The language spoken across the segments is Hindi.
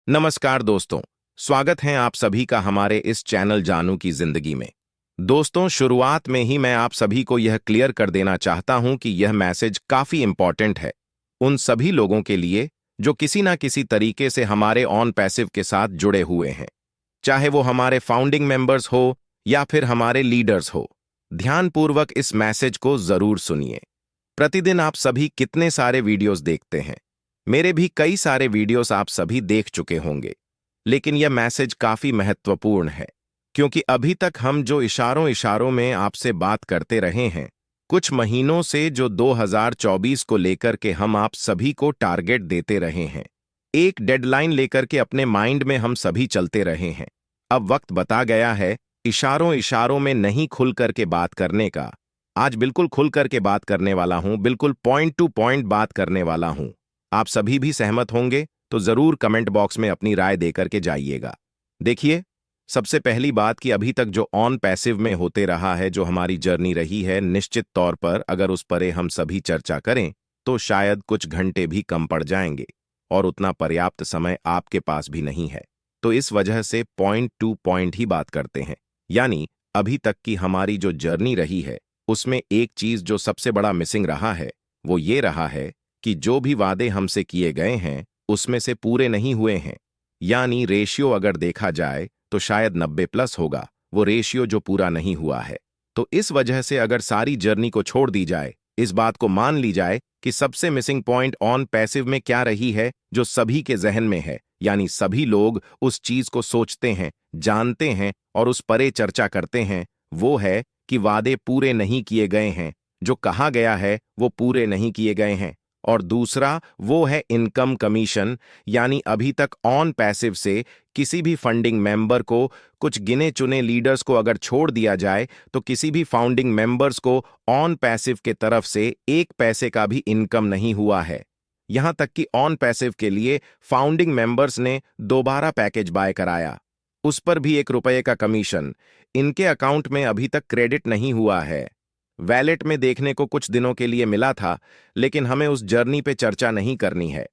नमस्कार दोस्तों, स्वागत है आप सभी का हमारे इस चैनल जानू की जिंदगी में। दोस्तों, शुरुआत में ही मैं आप सभी को यह क्लियर कर देना चाहता हूं कि यह मैसेज काफी इंपॉर्टेंट है उन सभी लोगों के लिए जो किसी ना किसी तरीके से हमारे ऑन पैसिव के साथ जुड़े हुए हैं, चाहे वो हमारे फाउंडिंग मेंबर्स हो या फिर हमारे लीडर्स हो। ध्यानपूर्वक इस मैसेज को जरूर सुनिए। प्रतिदिन आप सभी कितने सारे वीडियोस देखते हैं। मेरे भी कई सारे वीडियोस आप सभी देख चुके होंगे, लेकिन यह मैसेज काफी महत्वपूर्ण है क्योंकि अभी तक हम जो इशारों इशारों में आपसे बात करते रहे हैं, कुछ महीनों से जो 2024 को लेकर के हम आप सभी को टारगेट देते रहे हैं, एक डेडलाइन लेकर के अपने माइंड में हम सभी चलते रहे हैं। अब वक्त बता गया है इशारों इशारों में नहीं खुल करके बात करने का। आज बिल्कुल खुल करके बात करने वाला हूं, बिल्कुल पॉइंट टू पॉइंट बात करने वाला हूं। आप सभी भी सहमत होंगे तो जरूर कमेंट बॉक्स में अपनी राय देकर के जाइएगा। देखिए, सबसे पहली बात कि अभी तक जो ऑन पैसिव में होते रहा है, जो हमारी जर्नी रही है, निश्चित तौर पर अगर उस पर हम सभी चर्चा करें तो शायद कुछ घंटे भी कम पड़ जाएंगे और उतना पर्याप्त समय आपके पास भी नहीं है। तो इस वजह से पॉइंट टू पॉइंट ही बात करते हैं। यानी अभी तक की हमारी जो जर्नी रही है उसमें एक चीज जो सबसे बड़ा मिसिंग रहा है वो ये रहा है कि जो भी वादे हमसे किए गए हैं उसमें से पूरे नहीं हुए हैं। यानी रेशियो अगर देखा जाए तो शायद 90+ होगा वो रेशियो जो पूरा नहीं हुआ है। तो इस वजह से अगर सारी जर्नी को छोड़ दी जाए, इस बात को मान ली जाए कि सबसे मिसिंग पॉइंट ऑन पैसिव में क्या रही है जो सभी के जहन में है, यानी सभी लोग उस चीज को सोचते हैं, जानते हैं और उस परे चर्चा करते हैं, वो है कि वादे पूरे नहीं किए गए हैं, जो कहा गया है वो पूरे नहीं किए गए हैं। और दूसरा वो है इनकम कमीशन। यानी अभी तक ऑन पैसिव से किसी भी फंडिंग मेंबर को, कुछ गिने चुने लीडर्स को अगर छोड़ दिया जाए तो किसी भी फाउंडिंग मेंबर्स को ऑन पैसिव के तरफ से 1 पैसे का भी इनकम नहीं हुआ है। यहां तक कि ऑन पैसिव के लिए फाउंडिंग मेंबर्स ने दोबारा पैकेज बाय कराया, उस पर भी 1 रुपये का कमीशन इनके अकाउंट में अभी तक क्रेडिट नहीं हुआ है। वैलेट में देखने को कुछ दिनों के लिए मिला था, लेकिन हमें उस जर्नी पे चर्चा नहीं करनी है।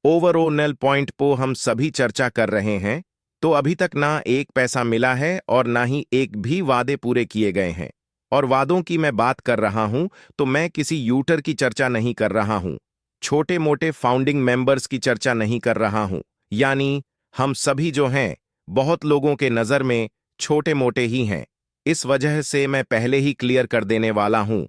ओवरऑल पॉइंट पे हम सभी चर्चा कर रहे हैं, तो अभी तक ना 1 पैसा मिला है और ना ही एक भी वादे पूरे किए गए हैं। और वादों की मैं बात कर रहा हूं तो मैं किसी यूटर की चर्चा नहीं कर रहा हूं, छोटे मोटे फाउंडिंग मेंबर्स की चर्चा नहीं कर रहा हूं। यानी हम सभी जो हैं बहुत लोगों के नजर में छोटे मोटे ही हैं। इस वजह से मैं पहले ही क्लियर कर देने वाला हूं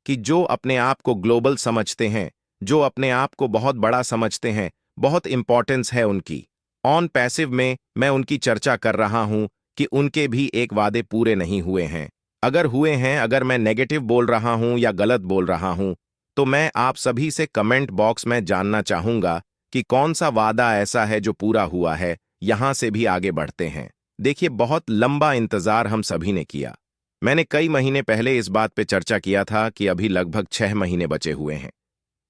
कि जो अपने आप को ग्लोबल समझते हैं, जो अपने आप को बहुत बड़ा समझते हैं, बहुत इंपॉर्टेंस है उनकी, ऑन पैसिव में मैं उनकी चर्चा कर रहा हूं कि उनके भी एक वादे पूरे नहीं हुए हैं। अगर हुए हैं, अगर मैं नेगेटिव बोल रहा हूं या गलत बोल रहा हूं तो मैं आप सभी से कमेंट बॉक्स में जानना चाहूंगा कि कौन सा वादा ऐसा है जो पूरा हुआ है। यहां से भी आगे बढ़ते हैं। देखिए, बहुत लंबा इंतजार हम सभी ने किया। मैंने कई महीने पहले इस बात पे चर्चा किया था कि अभी लगभग 6 महीने बचे हुए हैं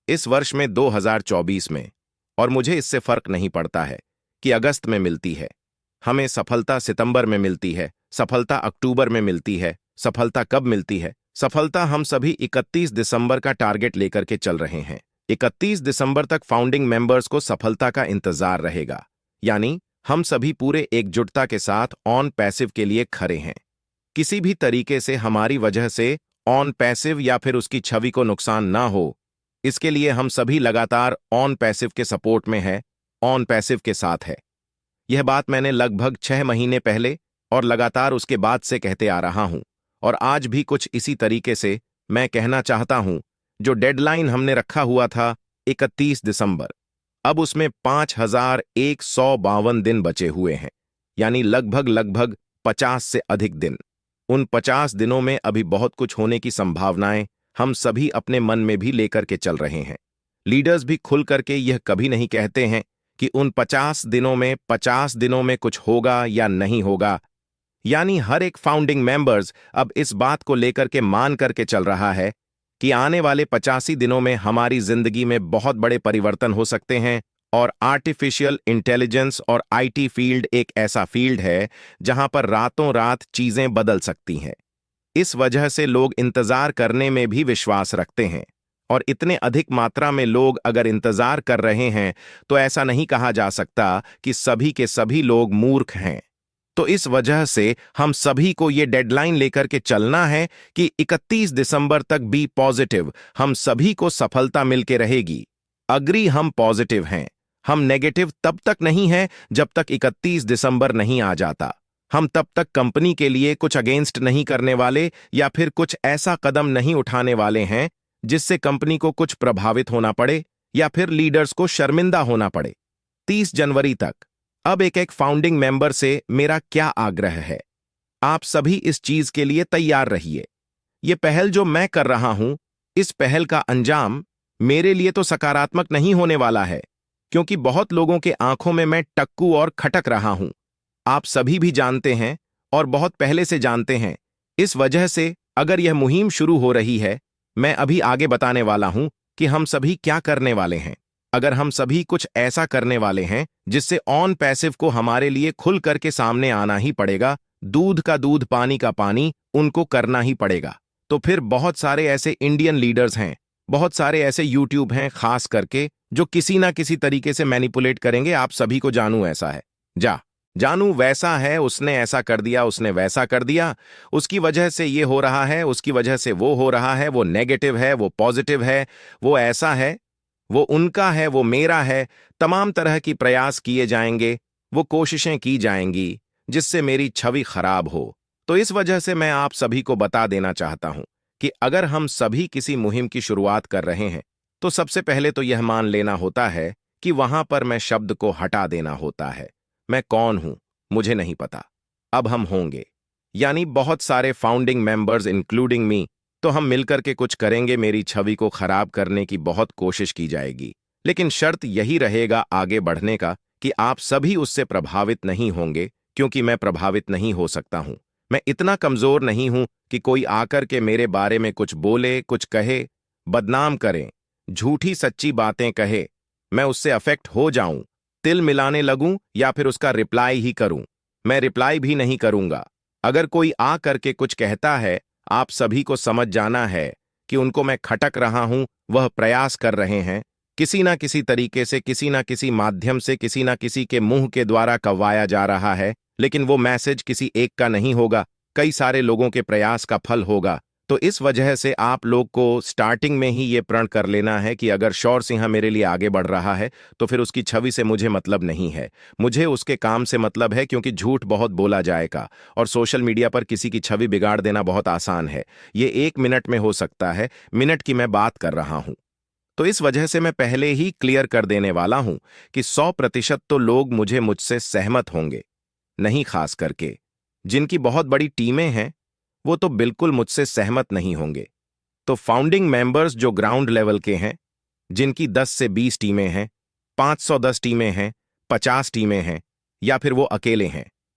इस वर्ष में 2024 में, और मुझे इससे फर्क नहीं पड़ता है कि अगस्त में मिलती है हमें सफलता, सितंबर में मिलती है सफलता, अक्टूबर में मिलती है सफलता, कब मिलती है सफलता। हम सभी 31 दिसंबर का टारगेट लेकर के चल रहे हैं। 31 दिसंबर तक फाउंडिंग मेंबर्स को सफलता का इंतजार रहेगा। यानी हम सभी पूरे एकजुटता के साथ ऑन पैसिव के लिए खड़े हैं। किसी भी तरीके से हमारी वजह से ऑन पैसिव या फिर उसकी छवि को नुकसान ना हो, इसके लिए हम सभी लगातार ऑन पैसिव के सपोर्ट में है, ऑन पैसिव के साथ है। यह बात मैंने लगभग 6 महीने पहले और लगातार उसके बाद से कहते आ रहा हूं, और आज भी कुछ इसी तरीके से मैं कहना चाहता हूं। जो डेडलाइन हमने रखा हुआ था 31 दिसंबर, अब उसमें 5152 दिन बचे हुए हैं, यानी लगभग 50 से अधिक दिन। उन 50 दिनों में अभी बहुत कुछ होने की संभावनाएं हम सभी अपने मन में भी लेकर के चल रहे हैं। लीडर्स भी खुल करके यह कभी नहीं कहते हैं कि उन 50 दिनों में कुछ होगा या नहीं होगा। यानी हर एक फाउंडिंग मेंबर्स अब इस बात को लेकर के मान करके चल रहा है कि आने वाले 85 दिनों में हमारी जिंदगी में बहुत बड़े परिवर्तन हो सकते हैं। और आर्टिफिशियल इंटेलिजेंस और आईटी फील्ड एक ऐसा फील्ड है जहां पर रातों रात चीजें बदल सकती हैं। इस वजह से लोग इंतजार करने में भी विश्वास रखते हैं। और इतने अधिक मात्रा में लोग अगर इंतजार कर रहे हैं तो ऐसा नहीं कहा जा सकता कि सभी के सभी लोग मूर्ख हैं। तो इस वजह से हम सभी को ये डेडलाइन लेकर के चलना है कि 31 दिसंबर तक बी पॉजिटिव, हम सभी को सफलता मिलके रहेगी। अग्री, हम पॉजिटिव हैं। हम नेगेटिव तब तक नहीं हैं जब तक 31 दिसंबर नहीं आ जाता। हम तब तक कंपनी के लिए कुछ अगेंस्ट नहीं करने वाले या फिर कुछ ऐसा कदम नहीं उठाने वाले हैं जिससे कंपनी को कुछ प्रभावित होना पड़े या फिर लीडर्स को शर्मिंदा होना पड़े। 30 जनवरी तक। अब एक फाउंडिंग मेंबर से मेरा क्या आग्रह है, आप सभी इस चीज के लिए तैयार रहिए। ये पहल जो मैं कर रहा हूं, इस पहल का अंजाम मेरे लिए तो सकारात्मक नहीं होने वाला है, क्योंकि बहुत लोगों के आंखों में मैं टक्कू और खटक रहा हूं। आप सभी भी जानते हैं और बहुत पहले से जानते हैं। इस वजह से अगर यह मुहिम शुरू हो रही है, मैं अभी आगे बताने वाला हूं कि हम सभी क्या करने वाले हैं। अगर हम सभी कुछ ऐसा करने वाले हैं जिससे ऑन पैसिव को हमारे लिए खुल करके सामने आना ही पड़ेगा, दूध का दूध पानी का पानी उनको करना ही पड़ेगा। तो फिर बहुत सारे ऐसे इंडियन लीडर्स हैं, बहुत सारे ऐसे यूट्यूब हैं खास करके, जो किसी ना किसी तरीके से मैनिपुलेट करेंगे आप सभी को। जानू ऐसा है, जानू वैसा है, उसने ऐसा कर दिया, उसने वैसा कर दिया, उसकी वजह से ये हो रहा है, उसकी वजह से वो हो रहा है, वो नेगेटिव है, वो पॉजिटिव है, वो ऐसा है, वो उनका है, वो मेरा है। तमाम तरह की प्रयास किए जाएंगे, वो कोशिशें की जाएंगी जिससे मेरी छवि खराब हो। तो इस वजह से मैं आप सभी को बता देना चाहता हूं कि अगर हम सभी किसी मुहिम की शुरुआत कर रहे हैं तो सबसे पहले तो यह मान लेना होता है कि वहां पर मैं शब्द को हटा देना होता है। मैं कौन हूं मुझे नहीं पता। अब हम होंगे, यानी बहुत सारे फाउंडिंग मेंबर्स इंक्लूडिंग मी, तो हम मिलकर के कुछ करेंगे। मेरी छवि को खराब करने की बहुत कोशिश की जाएगी, लेकिन शर्त यही रहेगा आगे बढ़ने का कि आप सभी उससे प्रभावित नहीं होंगे, क्योंकि मैं प्रभावित नहीं हो सकता हूं। मैं इतना कमजोर नहीं हूं कि कोई आकर के मेरे बारे में कुछ बोले, कुछ कहे, बदनाम करें, झूठी सच्ची बातें कहे, मैं उससे अफेक्ट हो जाऊं, तिल मिलाने लगूं या फिर उसका रिप्लाई ही करूं। मैं रिप्लाई भी नहीं करूंगा। अगर कोई आ करके कुछ कहता है, आप सभी को समझ जाना है कि उनको मैं खटक रहा हूं, वह प्रयास कर रहे हैं, किसी ना किसी तरीके से, किसी ना किसी माध्यम से, किसी ना किसी के मुंह के द्वारा कव्वाया जा रहा है, लेकिन वो मैसेज किसी एक का नहीं होगा, कई सारे लोगों के प्रयास का फल होगा। तो इस वजह से आप लोग को स्टार्टिंग में ही ये प्रण कर लेना है कि अगर शौर सिंह मेरे लिए आगे बढ़ रहा है तो फिर उसकी छवि से मुझे मतलब नहीं है, मुझे उसके काम से मतलब है, क्योंकि झूठ बहुत बोला जाएगा और सोशल मीडिया पर किसी की छवि बिगाड़ देना बहुत आसान है। ये 1 मिनट में हो सकता है, मिनट की मैं बात कर रहा हूं। तो इस वजह से मैं पहले ही क्लियर कर देने वाला हूं कि 100% तो लोग मुझसे सहमत होंगे नहीं, खास करके जिनकी बहुत बड़ी टीमें हैं वो तो बिल्कुल मुझसे सहमत नहीं होंगे। तो फाउंडिंग मेंबर्स जो ग्राउंड लेवल के हैं, जिनकी 10 से 20 टीमें हैं, 510 टीमें हैं, 50 टीमें हैं, या फिर वो अकेले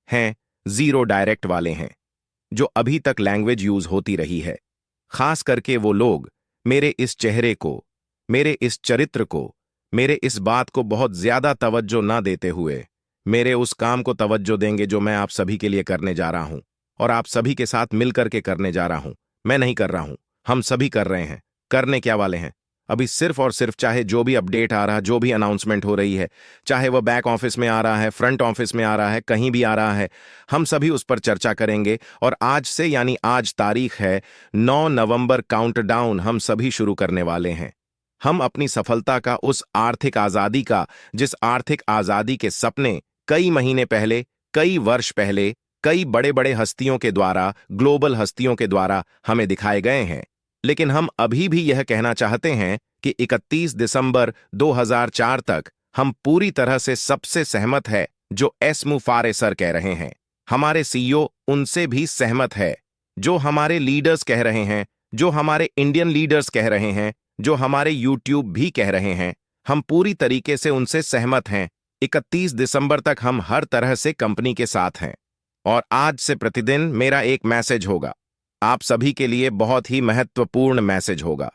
हैं 0 डायरेक्ट वाले हैं, जो अभी तक लैंग्वेज यूज होती रही है। खास करके वो लोग मेरे इस चेहरे को, मेरे इस चरित्र को, मेरे इस बात को बहुत ज्यादा तवज्जो ना देते हुए मेरे उस काम को तवज्जो देंगे जो मैं आप सभी के लिए करने जा रहा हूं और आप सभी के साथ मिलकर के करने जा रहा हूं। मैं नहीं कर रहा हूं, हम सभी कर रहे हैं। करने क्या वाले हैं? अभी सिर्फ और सिर्फ, चाहे जो भी अपडेट आ रहा है, जो भी अनाउंसमेंट हो रही है, चाहे वह बैक ऑफिस में आ रहा है, फ्रंट ऑफिस में आ रहा है, कहीं भी आ रहा है, हम सभी उस पर चर्चा करेंगे। और आज से, यानी आज तारीख है 9 नवंबर, काउंटडाउन हम सभी शुरू करने वाले हैं। हम अपनी सफलता का, उस आर्थिक आजादी का, जिस आर्थिक आजादी के सपने कई महीने पहले, कई वर्ष पहले, कई बड़े बड़े हस्तियों के द्वारा, ग्लोबल हस्तियों के द्वारा हमें दिखाए गए हैं। लेकिन हम अभी भी यह कहना चाहते हैं कि 31 दिसंबर 2004 तक हम पूरी तरह से सबसे सहमत है जो एस मुफारे सर कह रहे हैं। हमारे सीईओ उनसे भी सहमत है, जो हमारे लीडर्स कह रहे हैं, जो हमारे इंडियन लीडर्स कह रहे हैं, जो हमारे यूट्यूब भी कह रहे हैं। हम पूरी तरीके से उनसे सहमत हैं। 31 दिसंबर तक हम हर तरह से कंपनी के साथ हैं। और आज से प्रतिदिन मेरा एक मैसेज होगा, आप सभी के लिए बहुत ही महत्वपूर्ण मैसेज होगा।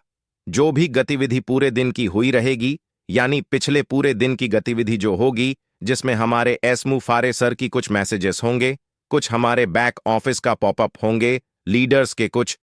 जो भी गतिविधि पूरे दिन की हुई रहेगी, यानी पिछले पूरे दिन की गतिविधि जो होगी, जिसमें हमारे एस मुफारे सर की कुछ मैसेजेस होंगे, कुछ हमारे बैक ऑफिस का पॉपअप होंगे, लीडर्स के कुछ